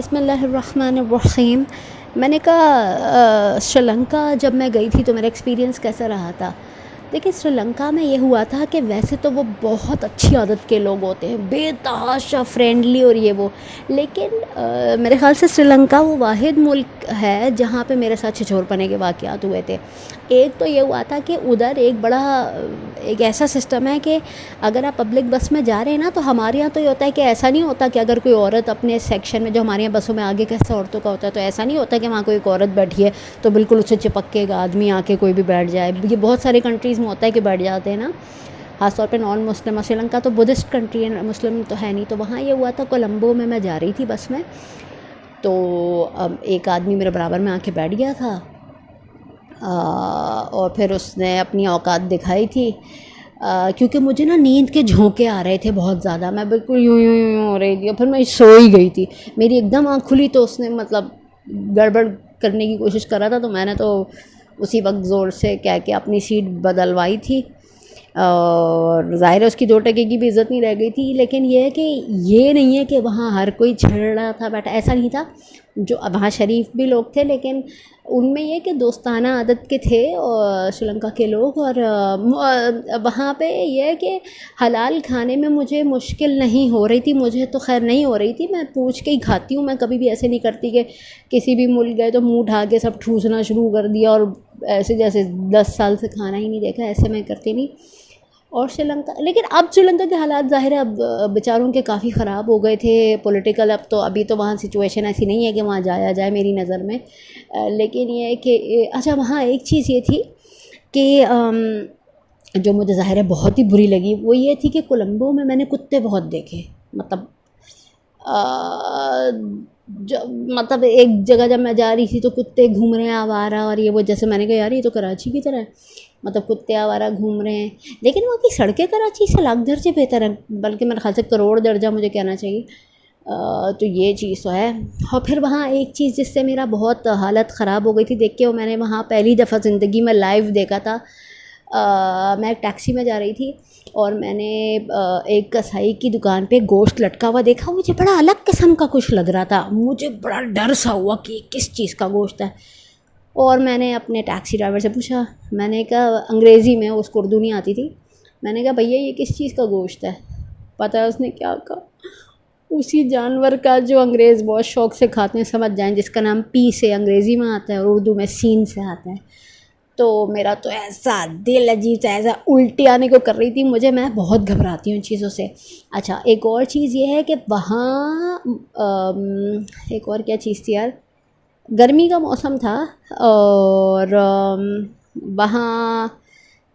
बिस्मिल्लाहिर्रहमानिर्रहीम। मैंने कहा श्रीलंका जब मैं गई थी तो मेरा एक्सपीरियंस कैसा रहा था। देखिए, श्रीलंका में ये हुआ था कि वैसे तो वो बहुत अच्छी आदत के लोग होते हैं, बेतहाशा फ्रेंडली और ये वो, लेकिन मेरे ख़्याल से श्रीलंका वो वाहिद मुल्क है जहाँ पे मेरे साथ छिछोरपने के वाक़यात हुए थे। एक तो ये हुआ था कि उधर एक ऐसा सिस्टम है कि अगर आप पब्लिक बस में जा रहे हैं ना, तो हमारे यहाँ तो ये होता है कि ऐसा नहीं होता कि अगर कोई औरत अपने सेक्शन में, जो हमारे यहाँ बसों में आगे कैसे औरतों का होता है, तो ऐसा नहीं होता कि वहाँ कोई एक औरत बैठी है तो बिल्कुल उससे चिपक के एक आदमी आके कोई भी बैठ जाए। ये बहुत सारी कंट्रीज़ में होता है कि बैठ जाते हैं ना, ख़ासतौर पे नॉन मुस्लिम। और श्रीलंका तो बुद्धिस्ट कंट्री है, मुस्लिम तो है नहीं। तो वहाँ ये हुआ था, कोलंबो में मैं जा रही थी बस में, तो एक आदमी मेरे बराबर में आके बैठ गया था और फिर उसने अपनी औकात दिखाई थी। क्योंकि मुझे ना नींद के झोंके आ रहे थे बहुत ज़्यादा, मैं बिल्कुल यूँ यूँ यूँ हो रही थी और फिर मैं सो ही गई थी। मेरी एकदम आँख खुली तो उसने मतलब गड़बड़ करने की कोशिश कर रहा था, तो मैंने तो उसी वक्त ज़ोर से कह के अपनी सीट बदलवाई थी और ज़ाहिर है उसकी 2 टके की भी इज़्ज़त नहीं रह गई थी। लेकिन ये है कि ये नहीं है कि वहाँ हर कोई छेड़ रहा था बैठा, ऐसा नहीं था। जो वहाँ शरीफ भी लोग थे, लेकिन उनमें ये कि दोस्ताना आदत के थे और श्रीलंका के लोग। और वहाँ पे ये है कि हलाल खाने में मुझे मुश्किल नहीं हो रही थी, मुझे तो खैर नहीं हो रही थी, मैं पूछ के ही खाती हूँ। मैं कभी भी ऐसे नहीं करती कि किसी भी मुल्क गए तो मुँह उठा के सब ठूसना शुरू कर दिया और ऐसे जैसे 10 साल से खाना ही नहीं देखा, ऐसे मैं करती नहीं। और श्रीलंका, लेकिन अब श्रीलंका के हालात ज़ाहिर है अब बेचारों के काफ़ी ख़राब हो गए थे पॉलिटिकल। अब तो अभी तो वहाँ सिचुएशन ऐसी नहीं है कि वहाँ जाया जाए मेरी नज़र में। लेकिन ये है कि अच्छा, वहाँ एक चीज़ ये थी कि जो मुझे ज़ाहिर है बहुत ही बुरी लगी, वो ये थी कि कोलंबो में मैंने कुत्ते बहुत देखे। मतलब मतलब एक जगह जब मैं जा रही थी तो कुत्ते घूम रहे हैं आवारा और ये वो, जैसे मैंने कहा यार ये तो कराची की तरह है, मतलब कुत्ते आवारा घूम रहे हैं। लेकिन वहाँ की सड़कें कराची से लाख दर्जे बेहतर हैं, बल्कि मेरे ख्याल से करोड़ दर्जा मुझे कहना चाहिए। तो ये चीज़ तो है। और फिर वहाँ एक चीज़ जिससे मेरा बहुत हालत ख़राब हो गई थी देख के, वो मैंने वहाँ पहली दफ़ा ज़िंदगी में लाइव देखा था। मैं एक टैक्सी में जा रही थी और मैंने एक कसाई की दुकान पे गोश्त लटका हुआ देखा। मुझे बड़ा अलग किस्म का कुछ लग रहा था, मुझे बड़ा डर सा हुआ कि किस चीज़ का गोश्त है। और मैंने अपने टैक्सी ड्राइवर से पूछा, मैंने कहा अंग्रेज़ी में, उसको उर्दू नहीं आती थी, मैंने कहा भैया ये किस चीज़ का गोश्त है। पता है उसने क्या कहा? उसी जानवर का जो अंग्रेज़ बहुत शौक़ से खाते हैं, समझ जाएं, जिसका नाम पी से अंग्रेज़ी में आता है और उर्दू में सीन से आता है। तो मेरा तो ऐसा दिल अजीब सा ऐसा उल्टी आने को कर रही थी मुझे, मैं बहुत घबराती हूँ इन चीज़ों से। अच्छा, एक और चीज़ ये है कि वहाँ एक और क्या चीज़ थी यार, गर्मी का मौसम था और वहाँ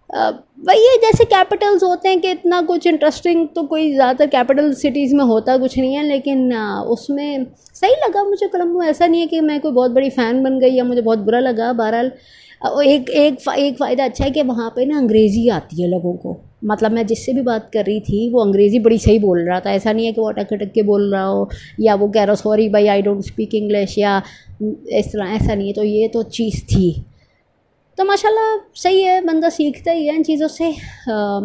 वही है जैसे कैपिटल्स होते हैं कि इतना कुछ इंटरेस्टिंग तो कोई ज़्यादातर कैपिटल सिटीज़ में होता कुछ नहीं है, लेकिन उसमें सही लगा मुझे कोलंबो। ऐसा नहीं है कि मैं कोई बहुत बड़ी फ़ैन बन गई या मुझे बहुत बुरा लगा। बहरहाल एक फ़ायदा अच्छा है कि वहाँ पे ना अंग्रेज़ी आती है लोगों को। मतलब मैं जिससे भी बात कर रही थी वो अंग्रेज़ी बड़ी सही बोल रहा था, ऐसा नहीं है कि वो अटक-अटक के बोल रहा हो या वो कह रहा हो सॉरी भाई आई डोंट स्पीक इंग्लिश या इस तरह, ऐसा नहीं है। तो ये तो चीज़ थी। तो माशाल्लाह सही है, बंदा सीखता ही है इन चीज़ों से।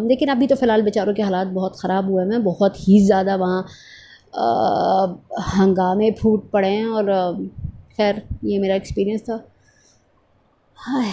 लेकिन अभी तो फ़िलहाल बेचारों के हालात बहुत ख़राब हुए हैं, बहुत ही ज़्यादा वहाँ हंगामे फूट पड़े हैं। और खैर ये मेरा एक्सपीरियंस था। हाय।